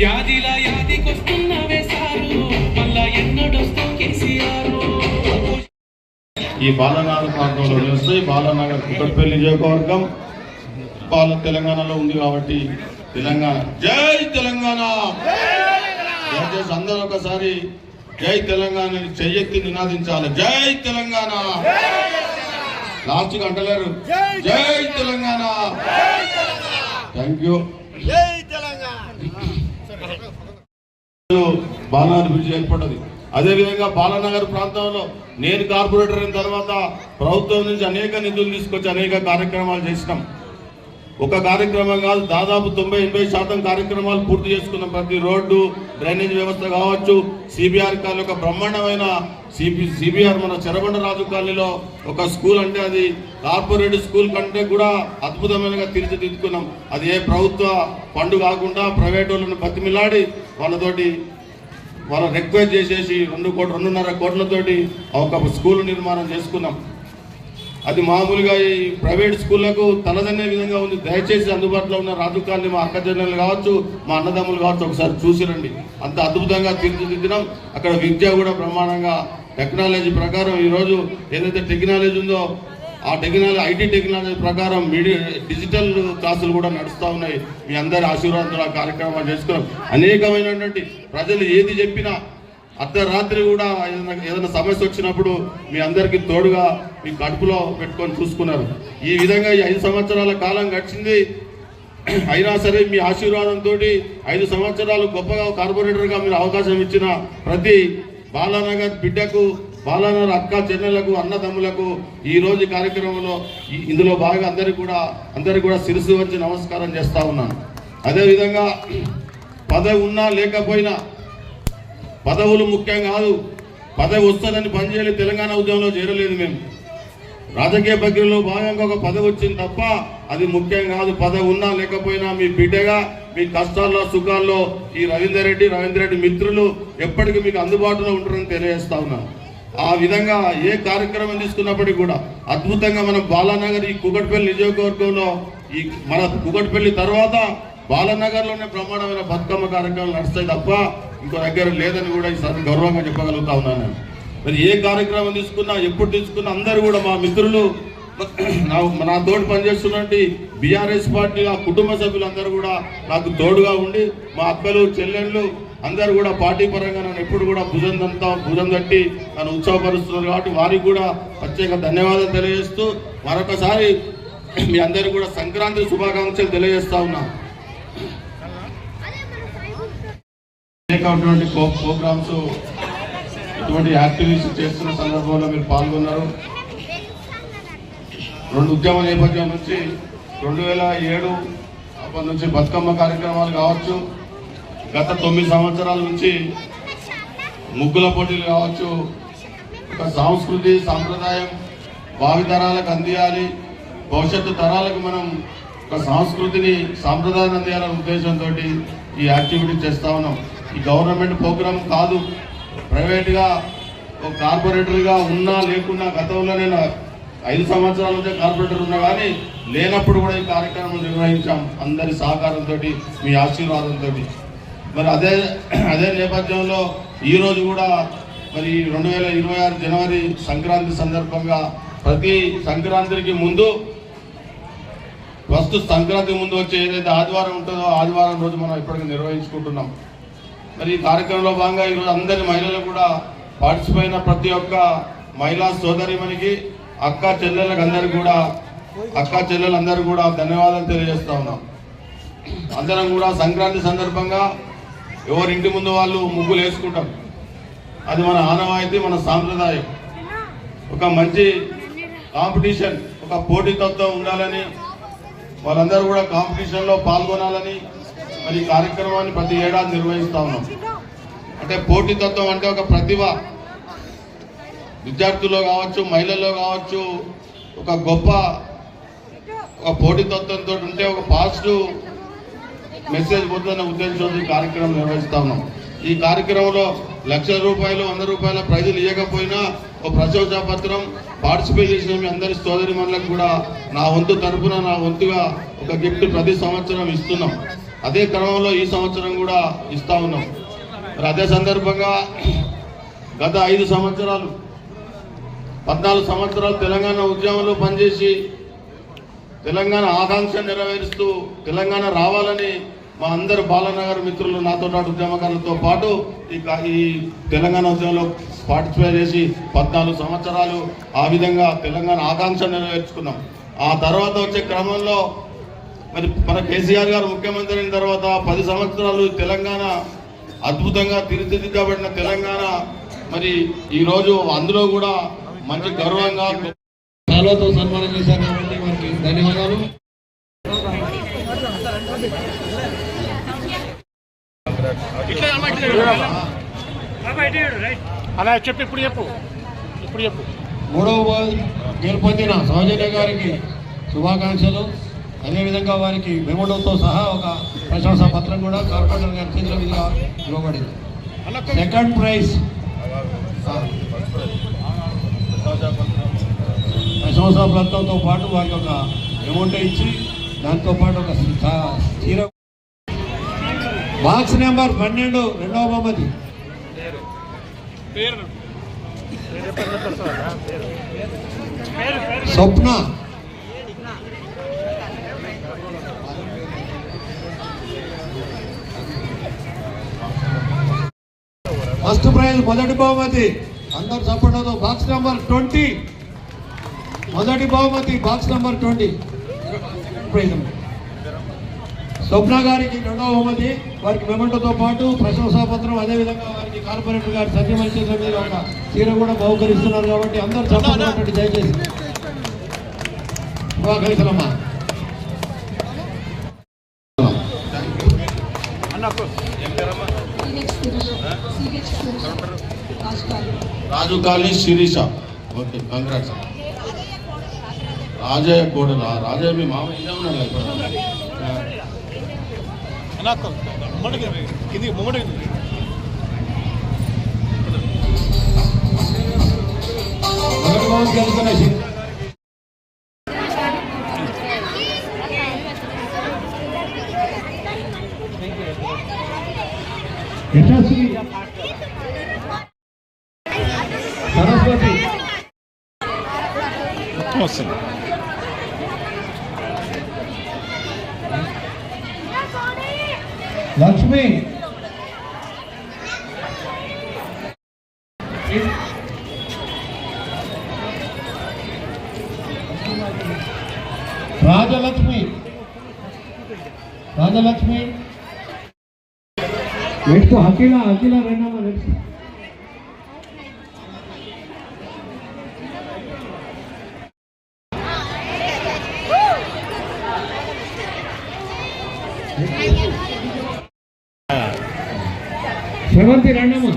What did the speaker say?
యాదిలా యాదికొస్తున్నవే sir మళ్ళా ఎన్నడొస్తూ కేసీఆర్. ఈ బాలనగర్ ప్రాంతంలో నిలుస్తాయి. బాలనగర్ కుకట్పల్లి నియోజకవర్గం తెలంగాణలో ఉంది కాబట్టి తెలంగాణ జై తెలంగాణ. దయచేసి అందరూ ఒకసారి జై తెలంగాణ చెయ్యెత్తి నినాదించాలి. జై తెలంగాణ. లాస్ట్ అంటలేరు జై Telangana. Thank you. Balanagar bridge ఏర్పడ్డది. అదేవిధంగా బాలనగర్ ప్రాంతంలో నేను కార్పొరేటర్ అయిన తర్వాత ప్రభుత్వం నుంచి అనేక నిధులు తీసుకొచ్చి అనేక కార్యక్రమాలు చేసినాం. ఒక కార్యక్రమం కాదు, దాదాపు 90-80% కార్యక్రమాలు పూర్తి చేసుకున్నాం. ప్రతి రోడ్డు, డ్రైనేజ్ వ్యవస్థ కావచ్చు, సిబిఆర్ కాలనీ ఒక బ్రహ్మాండమైన సిబిఆర్ మన చెరబండరాజు కాలనీలో ఒక స్కూల్ అంటే అది కార్పొరేట్ స్కూల్ కంటే కూడా అద్భుతమైనగా తీర్చిదిద్దుకున్నాం. అది ఏ ప్రభుత్వ ఫండ్ కాకుండా ప్రైవేట్ వాళ్ళని బతిమిలాడి వాళ్ళ రిక్వెస్ట్ చేసేసి 2.5 కోట్లతోటి ఒక స్కూల్ నిర్మాణం చేసుకున్నాం. అది మామూలుగా ఈ ప్రైవేట్ స్కూళ్లకు తలదన్నే విధంగా ఉంది. దయచేసి అందుబాటులో ఉన్న రాజు కాలనీ మా అక్క చెల్లెలు కావచ్చు, మా అన్నదమ్ములు కావచ్చు, ఒకసారి చూసిరండి. అంత అద్భుతంగా తీర్చిదిద్దినాం. అక్కడ విద్య కూడా బ్రహ్మాండంగా టెక్నాలజీ ప్రకారం ఈరోజు ఏదైతే టెక్నాలజీ ఉందో ఆ టెక్నాలజీ ఐటీ టెక్నాలజీ ప్రకారం డిజిటల్ క్లాసులు కూడా నడుస్తూ ఉన్నాయి. మీ అందరి ఆశీర్వాదంతో ఆ కార్యక్రమాలు చేసుకున్నాం. అనేకమైనటువంటి ప్రజలు ఏది చెప్పినా అర్ధరాత్రి కూడా ఏదైనా సమస్య వచ్చినప్పుడు మీ అందరికీ తోడుగా మీ కడుపులో పెట్టుకొని చూసుకున్నారు. ఈ విధంగా ఈ 5 సంవత్సరాల కాలం గడిచింది. అయినా సరే మీ ఆశీర్వాదంతో 5 సంవత్సరాలు గొప్పగా కార్పొరేటర్గా మీరు అవకాశం ఇచ్చిన ప్రతి బాలానగర్ బిడ్డకు, బాలానగర్ అక్క చెల్లెలకు, అన్నదమ్ములకు ఈ రోజు కార్యక్రమంలో ఇందులో బాగా అందరికీ కూడా శిరస్సు వచ్చి నమస్కారం చేస్తా ఉన్నాను. అదేవిధంగా పదవి ఉన్నా లేకపోయినా పదవులు ముఖ్యం కాదు. పదవి వస్తుందని పనిచేయాలి. తెలంగాణ ఉద్యమంలో చేరలేదు మేము. రాజకీయ ప్రక్రియలో భాగంగా ఒక పదవి వచ్చింది తప్ప అది ముఖ్యం కాదు. పదవి ఉన్నా లేకపోయినా మీ బిడ్డగా మీ కష్టాల్లో సుఖాల్లో ఈ రవీందర్ రెడ్డి మిత్రులు ఎప్పటికీ మీకు అందుబాటులో ఉంటారని తెలియజేస్తా ఉన్నాను. ఆ విధంగా ఏ కార్యక్రమం తీసుకున్నప్పటికీ కూడా అద్భుతంగా మనం బాలానగర్ ఈ కుకట్పల్లి నియోజకవర్గంలో మన కుకట్పల్లి తర్వాత బాలనగర్లోనే బ్రహ్మాండమైన బతుకమ్మ కార్యక్రమాలు నడుస్తాయి తప్ప ఇంకో దగ్గర లేదని కూడా ఈసారి గౌరవంగా చెప్పగలుగుతా ఉన్నాను నేను. మరి ఏ కార్యక్రమం తీసుకున్నా, ఎప్పుడు తీసుకున్నా అందరూ కూడా మా మిత్రులు, నా తోడు పనిచేస్తున్నటువంటి బీఆర్ఎస్ పార్టీ ఆ కుటుంబ సభ్యులందరూ కూడా నాకు తోడుగా ఉండి మా అక్కలు చెల్లెళ్ళు అందరూ కూడా పార్టీ పరంగా నన్ను ఎప్పుడు కూడా భుజం తట్టి నన్ను ఉత్సాహపరుస్తున్నారు. కాబట్టి వారికి కూడా ప్రత్యేక ధన్యవాదాలు తెలియజేస్తూ మరొకసారి మీ అందరికీ కూడా సంక్రాంతి శుభాకాంక్షలు తెలియజేస్తా ఉన్నాను. అనేకటువంటి ప్రోగ్రామ్స్ ఇటువంటి యాక్టివిటీస్ చేస్తున్న సందర్భంలో మీరు పాల్గొన్నారు. 2 ఉద్యమ నేపథ్యం నుంచి 2007 అప్పటి నుంచి బతుకమ్మ కార్యక్రమాలు కావచ్చు, గత 9 సంవత్సరాల నుంచి ముగ్గుల పోటీలు కావచ్చు, ఒక సంస్కృతి సాంప్రదాయం భావితరాలకు అందియాలి, భవిష్యత్తు తరాలకు మనం ఒక సంస్కృతిని సాంప్రదాయాన్ని అందియాలనే ఉద్దేశంతో ఈ యాక్టివిటీ చేస్తా ఉన్నాం. ఈ గవర్నమెంట్ ప్రోగ్రాం కాదు, ప్రైవేట్గా ఒక కార్పొరేటర్గా ఉన్నా లేకున్నా గతంలో నేను 5 సంవత్సరాల నుంచే కార్పొరేటర్ ఉన్నా కానీ లేనప్పుడు కూడా ఈ కార్యక్రమం నిర్వహించాం అందరి సహకారంతో, మీ ఆశీర్వాదంతో. మరి అదే నేపథ్యంలో ఈరోజు కూడా మరి 2026 జనవరి సంక్రాంతి సందర్భంగా ప్రతి సంక్రాంతికి ముందు సంక్రాంతి ముందు వచ్చే ఏదైతే ఆదివారం ఉంటుందో ఆదివారం రోజు మనం ఇప్పటికీ నిర్వహించుకుంటున్నాం. మరి ఈ కార్యక్రమంలో భాగంగా ఈరోజు అందరి మహిళలు కూడా పార్టిసిపేట్ అయిన ప్రతి ఒక్క మహిళా సోదరిమణికి అక్క చెల్లెలందరూ కూడా ధన్యవాదాలు తెలియజేస్తా ఉన్నాం. అందరం కూడా సంక్రాంతి సందర్భంగా ఎవరింటి ముందు వాళ్ళు ముగ్గులు వేసుకుంటాం. అది మన ఆనవాయితీ, మన సాంప్రదాయం. ఒక మంచి కాంపిటీషన్, ఒక పోటీతత్వం ఉండాలని వాళ్ళందరూ కూడా కాంపిటీషన్లో పాల్గొనాలని మరి ఈ కార్యక్రమాన్ని ప్రతి ఏడాది నిర్వహిస్తా ఉన్నాం. అంటే పోటీతత్వం అంటే ఒక ప్రతిభ విద్యార్థుల్లో కావచ్చు, మహిళల్లో కావచ్చు, ఒక గొప్ప పోటీతత్వంతో ఉంటే ఒక పాజిటివ్ మెసేజ్ పోతున్న ఉద్దేశంతో ఈ కార్యక్రమం నిర్వహిస్తా ఉన్నాం. ఈ కార్యక్రమంలో ₹1,00,000 ₹100 ప్రైజులు ఇవ్వకపోయినా ఒక ప్రశంసా పత్రం పార్టిసిపేట్ చేసిన మీ అందరి సోదరి మనులకు కూడా నా వంతు తరపున నా వంతుగా ఒక గిఫ్ట్ ప్రతి సంవత్సరం ఇస్తున్నాం. అదే క్రమంలో ఈ సంవత్సరం కూడా ఇస్తా ఉన్నాం. మరి అదే సందర్భంగా గత 5 సంవత్సరాలు 14 సంవత్సరాలు తెలంగాణ ఉద్యమంలో పనిచేసి తెలంగాణ ఆకాంక్ష నెరవేరుస్తూ తెలంగాణ రావాలని మా అందరు బాలనగర్ మిత్రులు నాతో పాటు ఉద్యమకారులతో పాటు ఈ తెలంగాణ ఉద్యమంలో పార్టిసిపేట్ చేసి 14 సంవత్సరాలు ఆ విధంగా తెలంగాణ ఆకాంక్ష నెరవేర్చుకున్నాం. ఆ తర్వాత వచ్చే క్రమంలో మరి మన కేసీఆర్ గారు ముఖ్యమంత్రి అయిన తర్వాత 10 సంవత్సరాలు తెలంగాణ అద్భుతంగా తీర్చిదిద్దబడిన తెలంగాణ మరి ఈరోజు అందులో కూడా మంచి గర్వంగా సాలోతో సన్మానం చేశారు కాబట్టి వారికి ధన్యవాదాలు. అలా చెప్పు ఇప్పుడు చెప్పు. మూడవ గెలుపొందిన సౌజన్య గారికి శుభాకాంక్షలు. అదేవిధంగా వారికి మెమోడోతో సహా ఒక ప్రశంసా పత్రం కూడా కార్పొరేటర్ గారి చేతుల మీదుగా ఇవ్వబడింది. సెకండ్ ప్రైజ్ ప్రశంసా పత్రంతో పాటు వారికి ఒక అమౌంట్ ఇచ్చి దాంతోపాటు ఒక చీర. బాక్స్ నెంబర్ 12 రెండవ బహుమతి స్వప్న. ఫస్ట్ ప్రైజ్ మొదటి బహుమతి అందరు సపోర్ట్తో బాక్స్ నెంబర్ 20 మొదటి బహుమతి బాక్స్ నెంబర్ 20 స్వప్న గారికి రెండవ బహుమతి. వారికి మెమెంటోతో పాటు ప్రశంసా పత్రం, అదేవిధంగా వారికి కార్పొరేటర్ గారి సత్యమణి చేతుల మీద ఒక చీర కూడా బహుకరిస్తున్నారు. కాబట్టి అందరు సపోర్ట్ దయచేసి శుభాకాంక్షలమ్మా. Raju colony Sirisha. Okay, congrats. Rajaiah కూడా రాజయ్య మీ మామ ఇదే ఉన్నాడు సరస్వతి వస్తుంది. లక్ష్మి రాజలక్ష్మి నెక్స్ట్ అఖిల రెండమ్మ. నెక్స్ట్ శ్రవంతి రెండమ్మ.